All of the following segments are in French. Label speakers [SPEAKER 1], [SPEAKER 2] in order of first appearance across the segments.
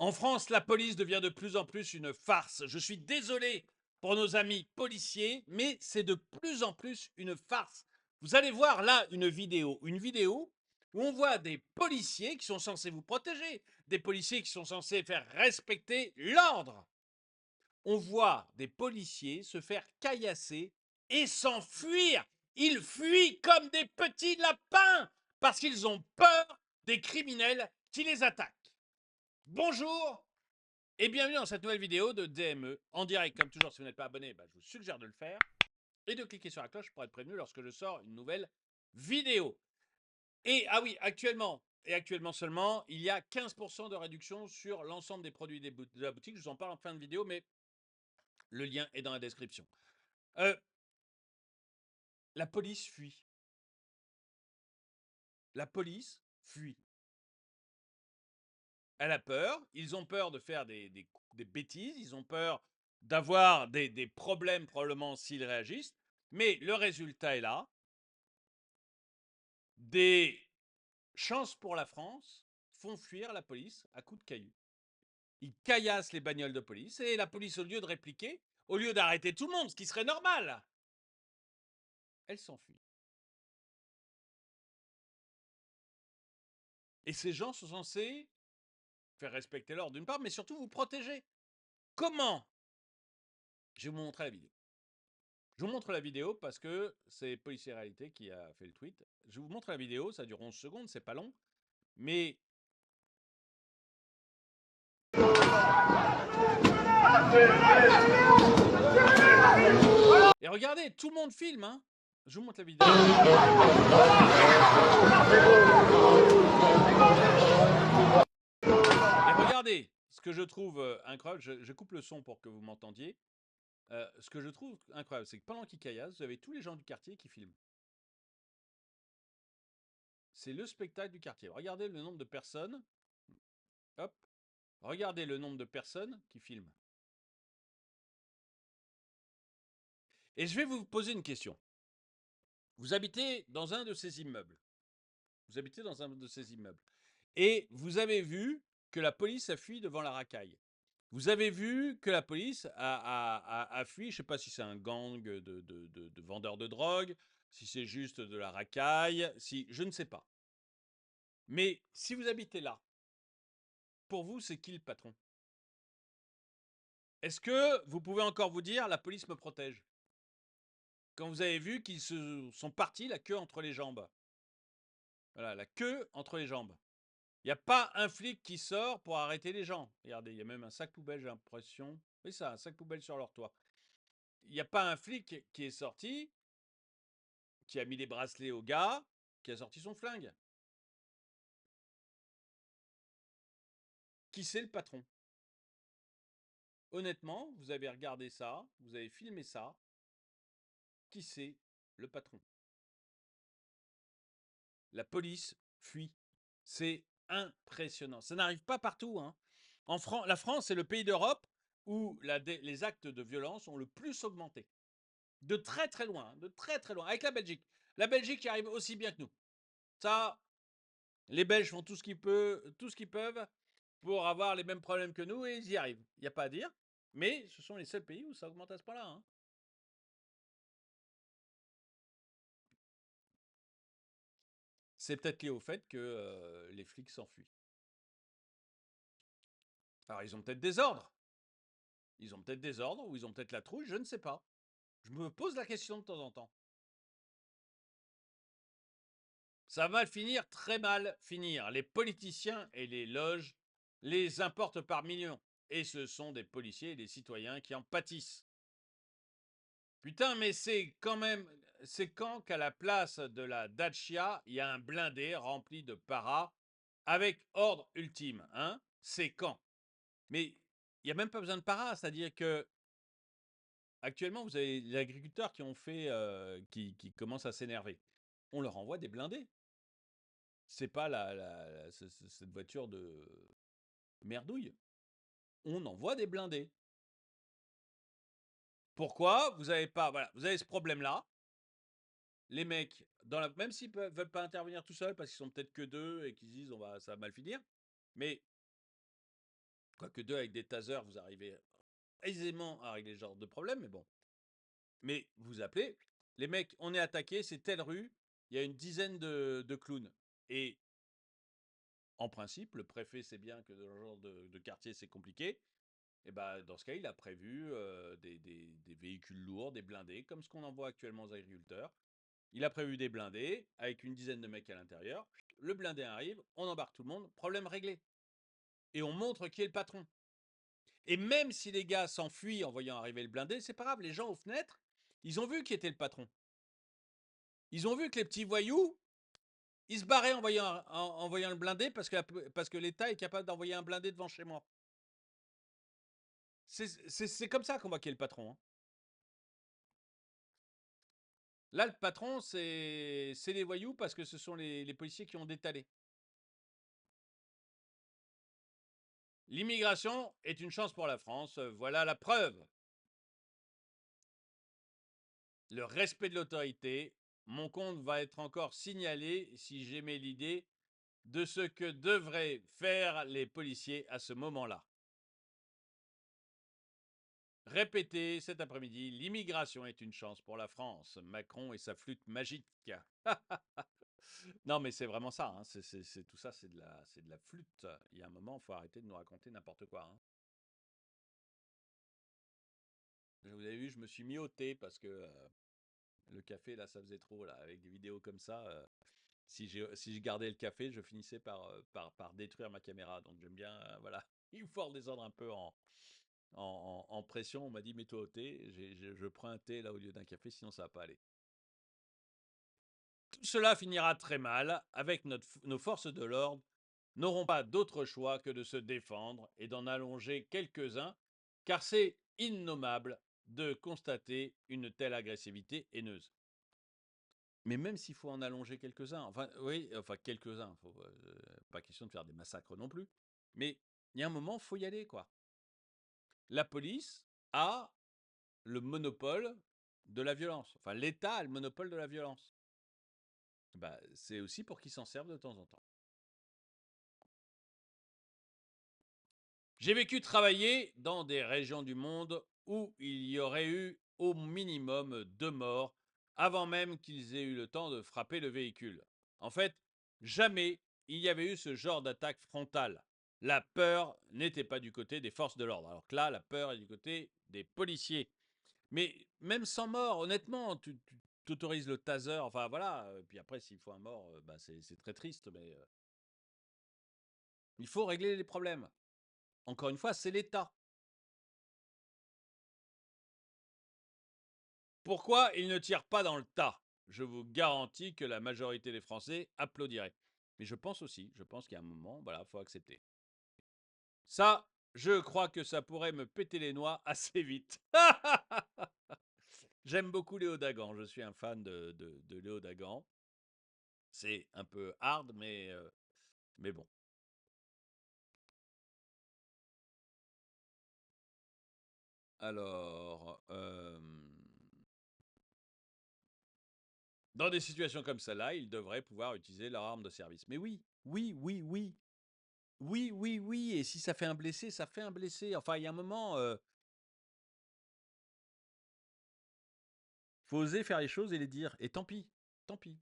[SPEAKER 1] En France, la police devient de plus en plus une farce. Je suis désolé pour nos amis policiers, mais c'est de plus en plus une farce. Vous allez voir là une vidéo où on voit des policiers qui sont censés vous protéger, des policiers qui sont censés faire respecter l'ordre. On voit des policiers se faire caillasser et s'enfuir. Ils fuient comme des petits lapins parce qu'ils ont peur des criminels qui les attaquent. Bonjour et bienvenue dans cette nouvelle vidéo de DME en direct. Comme toujours, si vous n'êtes pas abonné, je vous suggère de le faire et de cliquer sur la cloche pour être prévenu lorsque je sors une nouvelle vidéo. Et ah oui, actuellement seulement, il y a 15% de réduction sur l'ensemble des produits de la boutique. Je vous en parle en fin de vidéo, mais le lien est dans la description. La police fuit. La police fuit. Elle a peur. Ils ont peur de faire des bêtises. Ils ont peur d'avoir des problèmes probablement s'ils réagissent. Mais le résultat est là. Des chances pour la France font fuir la police à coups de cailloux. Ils caillassent les bagnoles de police et la police, au lieu de répliquer, au lieu d'arrêter tout le monde, ce qui serait normal, elle s'enfuit. Et ces gens sont censés faire respecter l'ordre d'une part, mais surtout vous protéger. Comment? Je vais vous montrer la vidéo. Je vous montre la vidéo parce que c'est Policier Réalité qui a fait le tweet. Je vous montre la vidéo, ça dure 11 secondes, c'est pas long. Mais. Et regardez, tout le monde filme, hein. Je vous montre la vidéo. Et regardez, ce que je trouve incroyable, je coupe le son pour que vous m'entendiez. Ce que je trouve incroyable, c'est que pendant qu'ils caillassent, vous avez tous les gens du quartier qui filment. C'est le spectacle du quartier. Regardez le nombre de personnes. Hop. Regardez le nombre de personnes qui filment. Et je vais vous poser une question. Vous habitez dans un de ces immeubles. Vous habitez dans un de ces immeubles. Et vous avez vu que la police a fui devant la racaille. Vous avez vu que la police a fui, je ne sais pas si c'est un gang de vendeurs de drogue, si c'est juste de la racaille, si je ne sais pas. Mais si vous habitez là, pour vous, c'est qui le patron? Est-ce que vous pouvez encore vous dire la police me protège? Quand vous avez vu qu'ils se sont partis la queue entre les jambes. Voilà, la queue entre les jambes. Il n'y a pas un flic qui sort pour arrêter les gens. Regardez, il y a même un sac poubelle, j'ai l'impression. Oui, ça, un sac poubelle sur leur toit. Il n'y a pas un flic qui est sorti, qui a mis les bracelets au gars, qui a sorti son flingue. Qui c'est le patron? Honnêtement, vous avez regardé ça, vous avez filmé ça. Qui c'est le patron? La police fuit. C'est impressionnant. Ça n'arrive pas partout, hein. La France est le pays d'Europe où les actes de violence ont le plus augmenté. De très très loin, de très très loin, avec la Belgique. La Belgique y arrive aussi bien que nous. Ça, les Belges font tout ce qu'ils peuvent pour avoir les mêmes problèmes que nous et ils y arrivent. Il n'y a pas à dire. Mais ce sont les seuls pays où ça augmente à ce point-là, hein. C'est peut-être lié au fait que les flics s'enfuient. Alors ils ont peut-être des ordres. Ils ont peut-être des ordres ou ils ont peut-être la trouille, je ne sais pas. Je me pose la question de temps en temps. Ça va mal finir, très mal finir. Les politiciens et les loges les importent par millions. Et ce sont des policiers et des citoyens qui en pâtissent. Putain, mais c'est quand qu'à la place de la Dacia, il y a un blindé rempli de paras avec ordre ultime, hein? C'est quand? Mais il n'y a même pas besoin de paras, c'est-à-dire que actuellement, vous avez les agriculteurs qui commencent à s'énerver. On leur envoie des blindés. C'est pas cette voiture de merdouille. On envoie des blindés. Pourquoi? Vous avez pas, voilà, vous avez ce problème-là. Les mecs, même s'ils ne veulent pas intervenir tout seuls parce qu'ils sont peut-être que deux et qu'ils se disent ça va mal finir, mais Quoique deux avec des tasers, vous arrivez aisément à régler ce genre de problème, mais bon. Mais vous appelez, les mecs, on est attaqué, c'est telle rue, il y a une dizaine de clowns. Et en principe, le préfet sait bien que dans ce genre de quartier, c'est compliqué. Et ben, dans ce cas, il a prévu des véhicules lourds, des blindés, comme ce qu'on envoie actuellement aux agriculteurs. Il a prévu des blindés avec une dizaine de mecs à l'intérieur. Le blindé arrive, on embarque tout le monde, problème réglé. Et on montre qui est le patron. Et même si les gars s'enfuient en voyant arriver le blindé, c'est pas grave, les gens aux fenêtres, ils ont vu qui était le patron. Ils ont vu que les petits voyous, ils se barraient en voyant le blindé parce que l'État est capable d'envoyer un blindé devant chez moi. C'est comme ça qu'on voit qui est le patron, hein. Là, le patron, c'est les voyous parce que ce sont les policiers qui ont détalé. L'immigration est une chance pour la France, voilà la preuve. Le respect de l'autorité, mon compte va être encore signalé si j'émets l'idée de ce que devraient faire les policiers à ce moment-là. Répétez cet après-midi, l'immigration est une chance pour la France. Macron et sa flûte magique. Non, mais c'est vraiment ça, hein. Tout ça, c'est de la flûte. Il y a un moment, il faut arrêter de nous raconter n'importe quoi, hein. Vous avez vu, je me suis mis au thé parce que le café, là, ça faisait trop, là, avec des vidéos comme ça. Si je gardais le café, je finissais par détruire ma caméra. Donc j'aime bien, voilà, il faut redescendre un peu en pression. On m'a dit mets-toi au thé. Je prends un thé là au lieu d'un café, sinon ça va pas aller. Tout cela finira très mal avec nos forces de l'ordre n'auront pas d'autre choix que de se défendre et d'en allonger quelques-uns, car c'est innommable de constater une telle agressivité haineuse. Mais même s'il faut en allonger quelques-uns, enfin oui, enfin quelques-uns, pas question de faire des massacres non plus, mais il y a un moment, faut y aller, quoi. La police a le monopole de la violence. Enfin, l'État a le monopole de la violence. Bah, c'est aussi pour qu'ils s'en servent de temps en temps. J'ai vécu travailler dans des régions du monde où il y aurait eu au minimum 2 morts avant même qu'ils aient eu le temps de frapper le véhicule. En fait, jamais il y avait eu ce genre d'attaque frontale. La peur n'était pas du côté des forces de l'ordre, alors que là, la peur est du côté des policiers. Mais même sans mort, honnêtement, tu autorises le taser, enfin voilà, puis après, s'il faut un mort, bah, c'est très triste, mais il faut régler les problèmes. Encore une fois, c'est l'État. Pourquoi ils ne tirent pas dans le tas? Je vous garantis que la majorité des Français applaudiraient. Mais je pense aussi, je pense qu'il y a un moment, voilà, faut accepter. Ça, je crois que ça pourrait me péter les noix assez vite. J'aime beaucoup Léo Dagan, je suis un fan de Léo Dagan. C'est un peu hard, mais bon. Alors, dans des situations comme celle-là, ils devraient pouvoir utiliser leur arme de service. Mais oui, oui, oui, oui. Oui, oui, oui, et si ça fait un blessé, ça fait un blessé. Enfin, il y a un moment, faut oser faire les choses et les dire. Et tant pis, tant pis.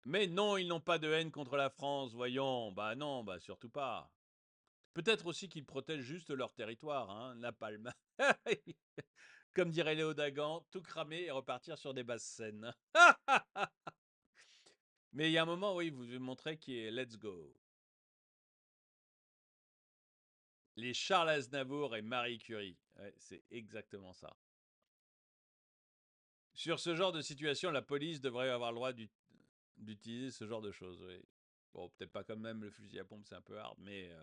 [SPEAKER 1] Mais non, ils n'ont pas de haine contre la France, voyons. Bah non, bah surtout pas. Peut-être aussi qu'ils protègent juste leur territoire, hein, Napalm. Comme dirait Léo Dagan, tout cramer et repartir sur des basses scènes. Mais il y a un moment, oui, vous devez montrer qui est let's go. Les Charles Aznavour et Marie Curie. Ouais, c'est exactement ça. Sur ce genre de situation, la police devrait avoir le droit d'utiliser ce genre de choses, oui. Bon, peut-être pas quand même le fusil à pompe, c'est un peu hard, mais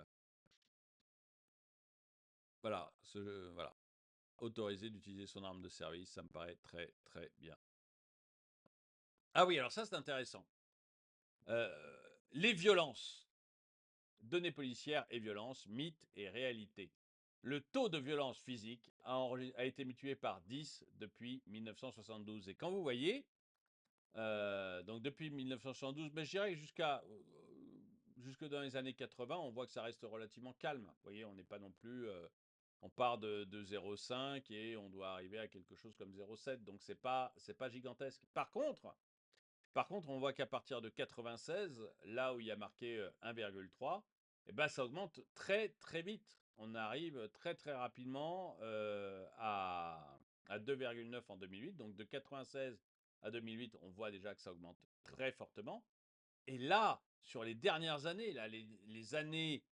[SPEAKER 1] voilà, voilà. Autoriser d'utiliser son arme de service, ça me paraît très très bien. Ah oui, alors ça c'est intéressant. Les violences, données policières et violences, mythes et réalité. Le taux de violence physique a été multiplié par 10 depuis 1972. Et quand vous voyez, donc depuis 1972, mais je dirais jusque dans les années 80, on voit que ça reste relativement calme. Vous voyez, on n'est pas non plus, on part de 0,5 et on doit arriver à quelque chose comme 0,7. Donc c'est pas gigantesque. Par contre, on voit qu'à partir de 96, là où il y a marqué 1,3, eh ben, ça augmente très très vite. On arrive très très rapidement à 2,9 en 2008. Donc de 96 à 2008, on voit déjà que ça augmente très fortement. Et là, sur les dernières années, là, les années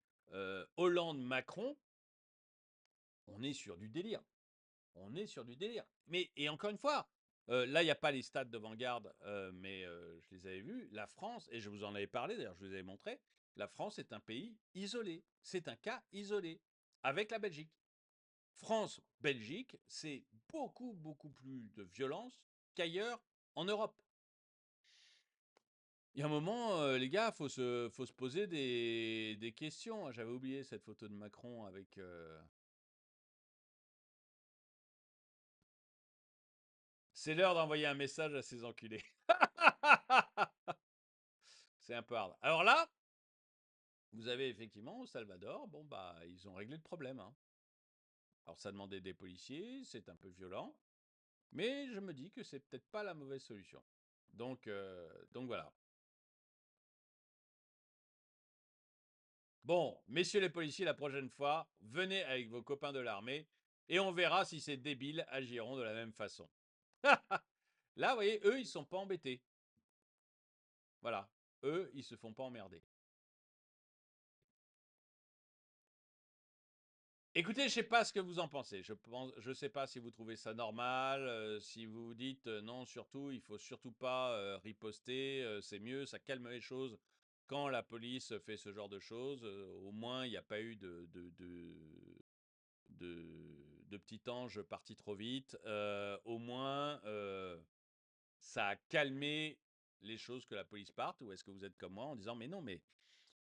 [SPEAKER 1] Hollande-Macron, on est sur du délire. On est sur du délire. Mais, et encore une fois, là, il n'y a pas les stats de Vanguard, mais je les avais vus. La France, et je vous en avais parlé, d'ailleurs, je vous avais montré, la France est un pays isolé. C'est un cas isolé, avec la Belgique. France-Belgique, c'est beaucoup, beaucoup plus de violence qu'ailleurs en Europe. Il y a un moment, les gars, faut se poser des questions, hein. J'avais oublié cette photo de Macron avec. C'est l'heure d'envoyer un message à ces enculés. C'est un peu hard. Alors là, vous avez effectivement au Salvador, bon bah ils ont réglé le problème, hein. Alors ça demandait des policiers, c'est un peu violent, mais je me dis que c'est peut-être pas la mauvaise solution. Donc voilà. Bon, messieurs les policiers, la prochaine fois, venez avec vos copains de l'armée et on verra si ces débiles agiront de la même façon. Là, vous voyez, eux, ils sont pas embêtés. Voilà. Eux, ils se font pas emmerder. Écoutez, je sais pas ce que vous en pensez. Je sais pas si vous trouvez ça normal, si vous vous dites non, surtout, il faut surtout pas riposter, c'est mieux, ça calme les choses quand la police fait ce genre de choses. Au moins, il n'y a pas eu de petit ange parti trop vite. Au moins, ça a calmé les choses que la police parte. Ou est-ce que vous êtes comme moi en disant mais non, mais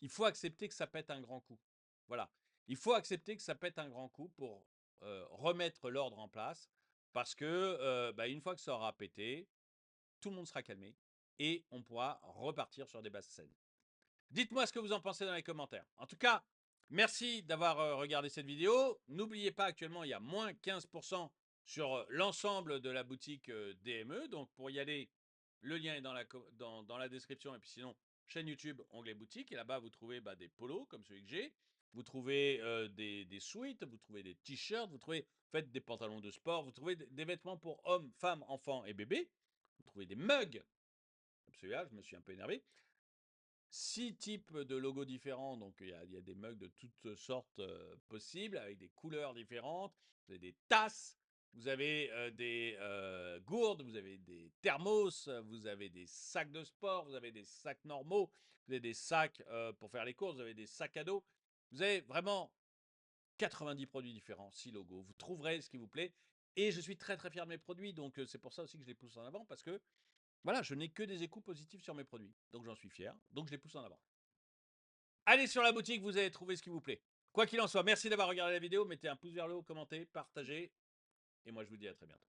[SPEAKER 1] il faut accepter que ça pète un grand coup. Voilà. Il faut accepter que ça pète un grand coup pour remettre l'ordre en place. Parce que bah, une fois que ça aura pété, tout le monde sera calmé et on pourra repartir sur des bases saines. Dites-moi ce que vous en pensez dans les commentaires. En tout cas, merci d'avoir regardé cette vidéo. N'oubliez pas, actuellement, il y a moins 15% sur l'ensemble de la boutique DME. Donc, pour y aller, le lien est dans la description. Et puis sinon, chaîne YouTube, onglet boutique. Et là-bas, vous trouvez bah, des polos comme celui que j'ai. Vous trouvez des sweats, vous trouvez des t-shirts, vous trouvez faites des pantalons de sport, vous trouvez des vêtements pour hommes, femmes, enfants et bébés. Vous trouvez des mugs. Comme celui-là, je me suis un peu énervé. 6 types de logos différents, donc il y a des mugs de toutes sortes possibles, avec des couleurs différentes. Vous avez des tasses, vous avez des gourdes, vous avez des thermos, vous avez des sacs de sport, vous avez des sacs normaux, vous avez des sacs pour faire les courses, vous avez des sacs à dos. Vous avez vraiment 90 produits différents, 6 logos. Vous trouverez ce qui vous plaît. Et je suis très très fier de mes produits, donc c'est pour ça aussi que je les pousse en avant, parce que voilà, je n'ai que des échos positifs sur mes produits. Donc j'en suis fier, donc je les pousse en avant. Allez sur la boutique, vous allez trouver ce qui vous plaît. Quoi qu'il en soit, merci d'avoir regardé la vidéo. Mettez un pouce vers le haut, commentez, partagez. Et moi, je vous dis à très bientôt.